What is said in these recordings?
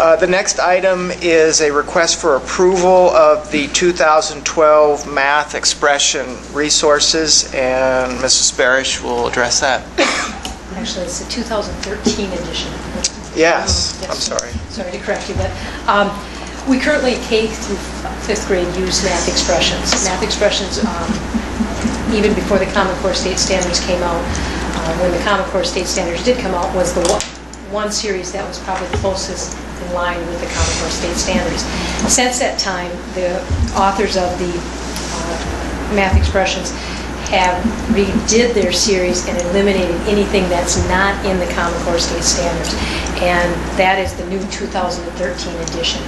The next item is a request for approval of the 2012 math expression resources, and Mrs. Barish will address that. Actually, it's the 2013 edition. Yes, Yes. I'm sorry. Sorry to correct you, but we currently, K through 5th grade, use math expressions. Math expressions, even before the Common Core State Standards came out, when the Common Core State Standards did come out, was the one series that was probably the closest in line with the Common Core State Standards. Since that time, the authors of the math expressions have redid their series and eliminated anything that's not in the Common Core State Standards, and that is the new 2013 edition.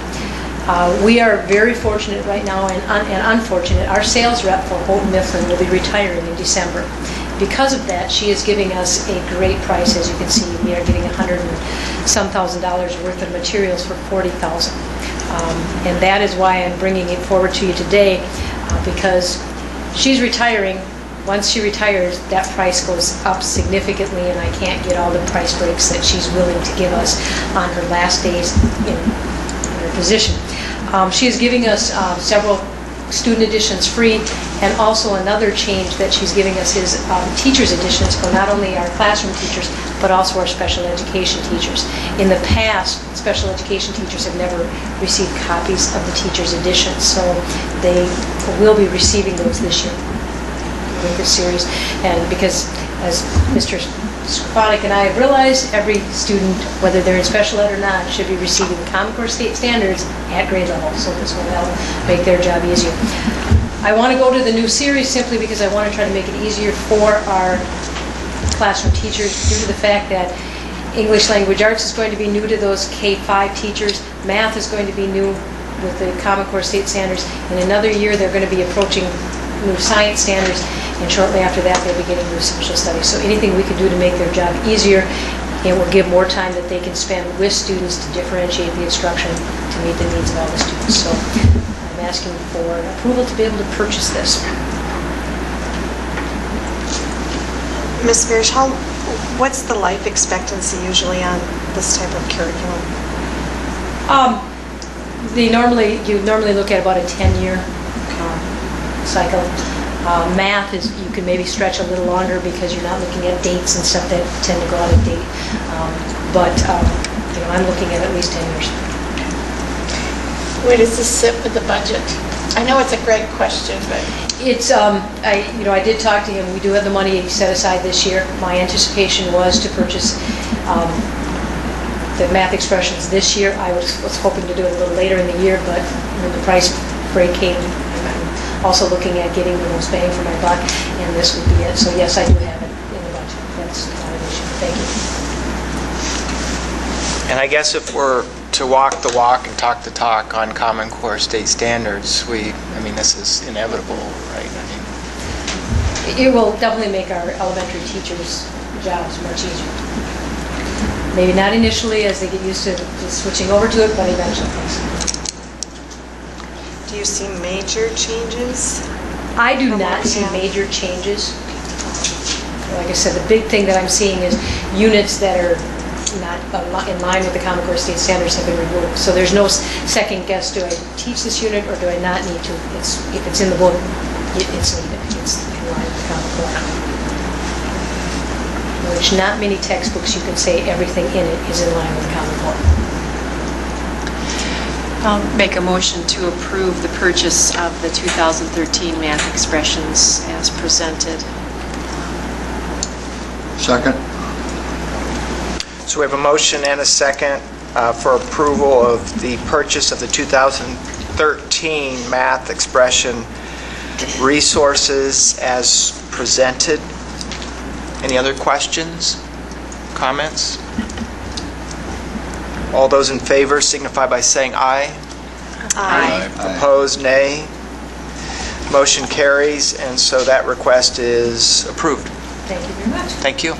We are very fortunate right now and unfortunate. Our sales rep for Houghton Mifflin will be retiring in December. Because of that, she is giving us a great price. As you can see, we are getting $100,000 and some worth of materials for $40,000. And that is why I'm bringing it forward to you today, because she's retiring. Once she retires, that price goes up significantly, and I can't get all the price breaks that she's willing to give us on her last days in her position. She is giving us several student editions free, and also another change that she's giving us is teachers editions for not only our classroom teachers, but also our special education teachers. In the past, special education teachers have never received copies of the teachers editions, so they will be receiving those this year with this series. And because, as Mr. Skronik and I have realized, every student, whether they're in special ed or not, should be receiving the Common Core State Standards at grade level, so this will help make their job easier. I want to go to the new series simply because I want to try to make it easier for our classroom teachers, due to the fact that English Language Arts is going to be new to those K-5 teachers. Math is going to be new with the Common Core State Standards. In another year, they're going to be approaching new science standards, and shortly after that, they'll be getting new social studies. So anything we can do to make their job easier, it will give more time that they can spend with students to differentiate the instruction to meet the needs of all the students. So I'm asking for approval to be able to purchase this. Ms. Barish, what's the life expectancy usually on this type of curriculum? You normally look at about a 10-year cycle. Math is, you can maybe stretch a little longer because you're not looking at dates and stuff that tend to go out of date. I'm looking at least 10 years. Where does this sit with the budget? I know it's a great question, but it's I did talk to him. We do have the money set aside this year. My anticipation was to purchase the math expressions this year. I was hoping to do it a little later in the year, but when the price break came, I'm also looking at getting the most bang for my buck, and this would be it. So yes, I do have it in the budget. That's not an issue. Thank you. And I guess if we're to walk the walk and talk the talk on Common Core State Standards, this is inevitable, right? It will definitely make our elementary teachers' jobs much easier. Maybe not initially as they get used to switching over to it, but eventually. Do you see major changes? I do not see major changes. Like I said, the big thing that I'm seeing is units that are not in line with the Common Core State Standards have been removed. So there's no second guess, do I teach this unit or do I not need to? If it's in the book, it's needed. It's in line with the Common Core. Which not many textbooks you can say everything in it is in line with the Common Core. I'll make a motion to approve the purchase of the 2013 math expressions as presented. Second. So we have a motion and a second for approval of the purchase of the 2013 math expression resources as presented. Any other questions, comments? All those in favor signify by saying aye. Aye. Opposed, nay. Motion carries, and so that request is approved. Thank you very much. Thank you.